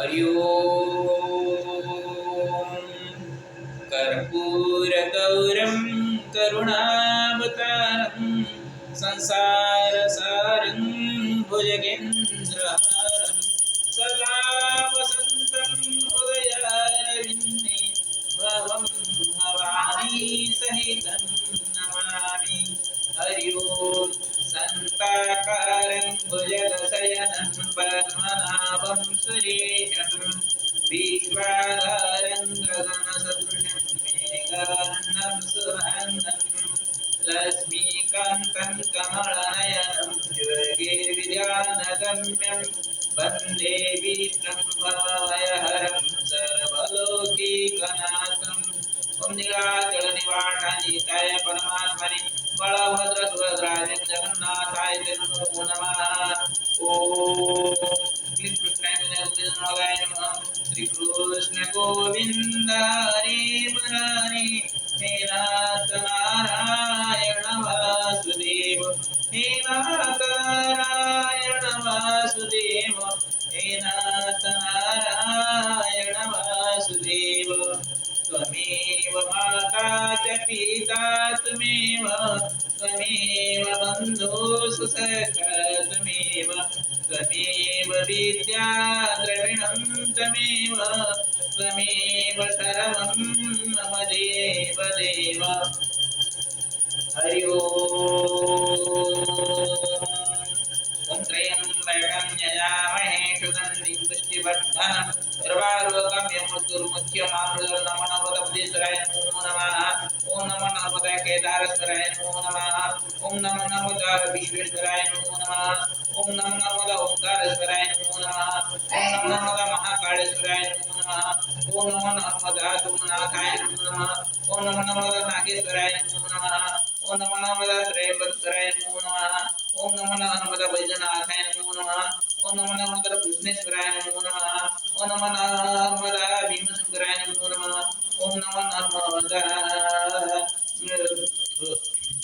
हरि ओम। कर्पूरगौरं करुणावतारं संसारसारं भुजगेन्द्रहारं सदा वसन्तं हृदयारविन्दे भवं भवानी सहितं नमामि। हरि ओम। शान्ताकारं भुजगशयनं पद्मनाभं सुरेशं विश्वाधारं गगनसदृशं मेघवर्णं सुवर्णं लक्ष्मीकान्तं कमलनयनं योगिर्विद्यानगम्यं वन्दे विष्णुं भवभयहरं सर्वलोकीकनाथम्। ओम निराजनिवारणाय परमात्मने बलभद्र सुभद्राय जगन्नाथाय नमो नमः। ओम क्लीं कृष्णाय नमः। श्री कृष्ण गोविंद हरे मुरारी हे नाथ नारायण वासुदेव हे नाथ नारायण वासुदेव हे नाथ नारायण वासुदेव। त्वमेव माता च पिता त्वमेव त्वमेव बन्धुषु सखा त्वमेव त्वमेव विद्या द्रविणं त्वमेव त्वमेव सर्वं मम देव देव। हरि ओम त्र्यंबकं यजामहे सुगन्धिं पुष्टिवर्धनम् उर्वारुकं यमुर्मुख्यमामृतर्नमः नमो नमः। ओम नमो नमः केदारेश्वराय नमो नमः। ओम नमो नमः विश्वेश्वराय नमो नमः। ओम नमो नमः ओंकारेश्वराय नमो नमः। ओम नमो नमः महाकालेश्वराय नमो नमः। ओम नमो नमः तुमनाथाय नमो नमः। ओम नमो नमः नागेश्वराय नमो नमः। ओम नमो नमः त्रयंबकेश्वराय नमो नमः। ओम नमो नमः वैजनाथाय नमो नमः। ओम नमो नमः कृष्णेश्वराय नमो नमः। ओम नमो नमः भीमशंकराय नमो नमः। ओम नमो नमः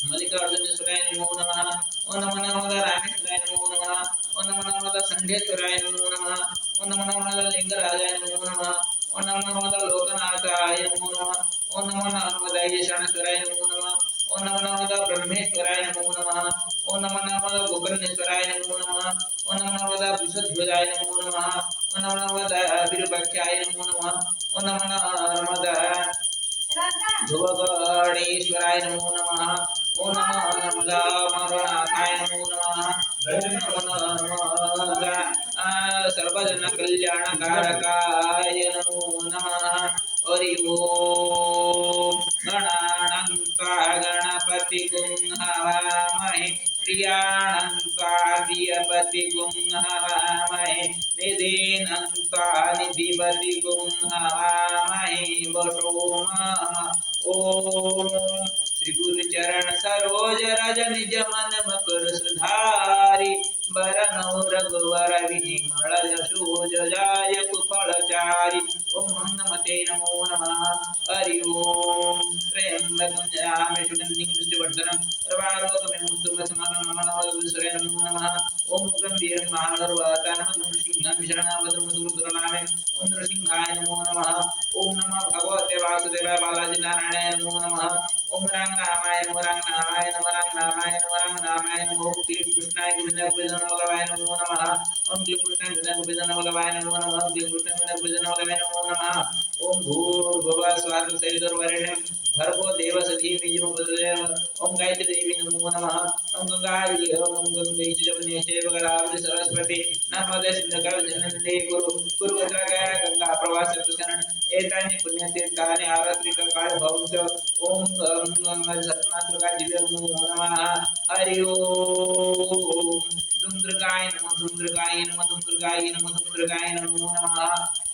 मल्लिकार्जुनेश्वराय नमो नमः। ओम नमो नमः रामेश्वराय नमो नमः। ओम नमो नमः संडेश्वराय नमो नमः। ओम नमो नमः लिंगराजाय नमो नमः। ओम नमो नमः लोकनाथाय नमो नमः। ओम नमो नमः ईशानेश्वराय नमो नमः। ओम नमो नमः ब्रह्मेश्वराय नमो नमः। ओम नमो नमः गोकर्णेश्वराय नमो नमः। ओम नमो नमः वृषध्वजाय नमो नमः। ओम नमो नमः विरूपाक्षाय नमो नमः। ओम नमो नमः ध्रुवगणेश्वराय नमो नमः। ओम नमो नमः मरणाथाय नमो नमः। ओम नमो नमः सर्वजन कल्याणकारकाय नमो नमः। हरि ओम। गणानां त्वा गणपतिगुं हवामहे प्रियाणां त्वा प्रियपतिगुं हवामहे निधीनां त्वा निधिपतिगुं हवामहे वशो मम। ओम श्री गुरु चरण सरोज रज निज मन मकर सुधारी बरनौ रघुवर विमल यशो जय कुफलचारी। ओम हनुमते नमो नमः। हरि ओम। त्र्यंबकं यजामहे सुगन्धिं पुष्टिवर्धनम् उर्वारुकमिव मुक्तिप्रशमनं नमः नमो नमः। ओम गंभीरं महागर्वतानं नृसिंहं शरणवद्रमुद्रनामे ओम नृसिंहाय नमो नमः। ओम नमः भगवते वासुदेवाय बालाजी नारायणाय नमो नमः। ओम रंगनामाय नमो रंगनामाय नमो रंगनामाय नमो रंगनामाय नमो ओम क्लीं कृष्णाय गोविंदाय नमो नमः। ओम क्लीं कृष्णाय गोविंदाय नमो नमः। ओम क्लीं कृष्णाय गोविंदाय नमो नमः। ओम भूर्भुवः स्वः सवितुर्वरेण्यं भर्गो देवस्य धीमहि धियो यो न ओम गायत्री देवी नमो नमः। ओम गंगायै ओम गंगे जमुने चैव गोदावरी सरस्वती नर्मदे सिन्धु कावेरी जलेस्मिन् कुरु कुरु गंगा गंगा प्रवाह स्नान एतानि पुण्यतीर्थानि आरात्रिक काल भवन्त। ओम सत्मातृका दिव्य नमो नमः। हरि ओम। दुंद्रगाय नमो दुंद्रगाय नमो दुंद्रगाय नमो दुंद्रगाय नमो नमः।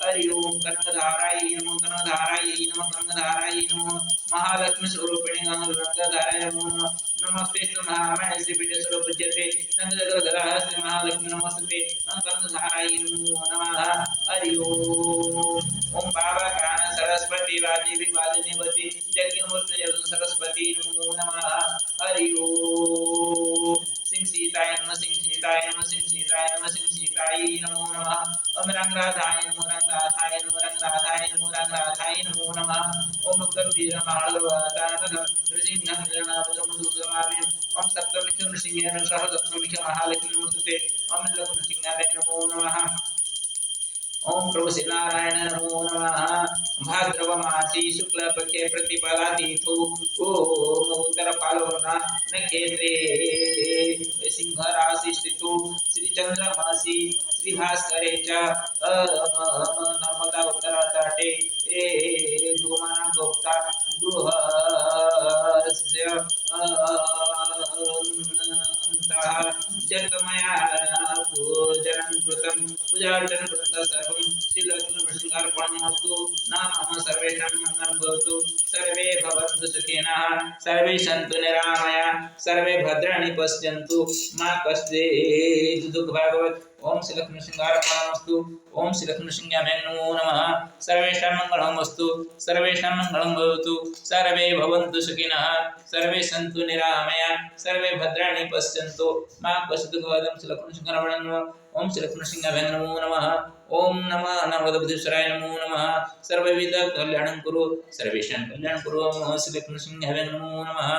हरि ओम। कनकधाराय नमो कनकधाराय नमो कनकधाराय नमो महालक्ष्मी स्वरूपिणी गंगाधाराय नमो नमः। नमस्ते महामाये श्रीपीठे सर्वपूज्यते संगजगद्गदाहस्ते महालक्ष्मी नमस्ते कनकधाराय नमो नमः। हरि ओम। ओम बाबा कान सरस्वती वादेवी वादिनीवती यज्ञमूर्ति यदु सरस्वती नमो नमः। हरि ओम। सिंह सीताय नमः सिंह सीताय नमः सिंह सीताय नमः सिंह सीताय नमो नमः। ओम रंगराधाय रंगराथाय नमो रंगराथाय नमो रंगराथाय नमो रंगराथाय नमो नमः ओम गंभीरमालवतानन नृसिंहं गणापतिमुद्गमामि ओम सप्तमिषु नृसिंहेन सह सप्तमिषु महालक्ष्मी नमोस्तुते ओम लक्ष्मीसिंहाय नमो नमः ओम प्रभु श्री नारायण नमो नमः भाद्रवमासी शुक्ल पक्षे प्रतिपदा तीर्थो ओम उत्तर फाल्गुना नक्षत्रे सिंह राशि स्थितो श्री चंद्रमासी श्री भास्करे च नर्मदा उत्तर तटे धूमाना गुप्ता गृहस्य जगमया पूजनं कृतं पूजार्चनं कृतं सर्वं श्रीलक्ष्मीनृसिंहार्पणमस्तु नाम सर्वेषां मङ्गलं भवतु सर्वे भवन्तु सुखिनः सर्वे सन्तु निरामया सर्वे भद्राणि पश्यन्तु मा कश्चित् दुःखभाग् ओम श्री लक्ष्मीनृसिंहार्पणमस्तु ओम श्री लक्ष्मीनृसिंहाय नमो नमः सर्वेषां मङ्गलमस्तु सर्वेषां मङ्गलं भवतु सर्वे भवन्तु सुखिनः सर्वे सन्तु निरामया सर्वे भद्राणि पश्यन्तु मा कश्चित् दुःखभाग् श्री लक्ष्मीनृसिंहाय नमः ओम श्री लक्ष्मीनृसिंहाय नमो नमः ओम नमः नर्मदाबुद्धेश्वराय नमो नमः सर्वविध कल्याणं कुरु सर्वेषां कल्याणं कुरु ओम श्री लक्ष्मीनृसिंहाय नमो नमः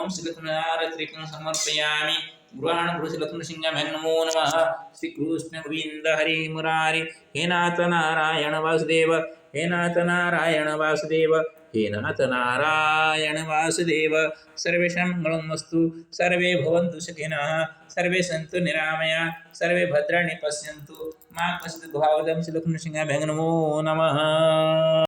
ओम श्री लक्ष्मीनारायणं समर्पयामि ग्रहण गुरु श्री लक्ष्मीनृसिंहाय नमो नमः श्री कृष्ण गोविंद हरि मुरारी हे नाथ नारायण वासुदेव हे नाथ नारायण वासुदेव हे नाथ नारायण वासुदेव सर्वेषां मंगलमस्तु सर्वे भवन्तु सुखिनः सर्वे सन्तु निरामया सर्वे भद्राणि पश्यन्तु मा कश्चित् दुःखभाग् श्री लक्ष्मीनृसिंहाय नमो नमः।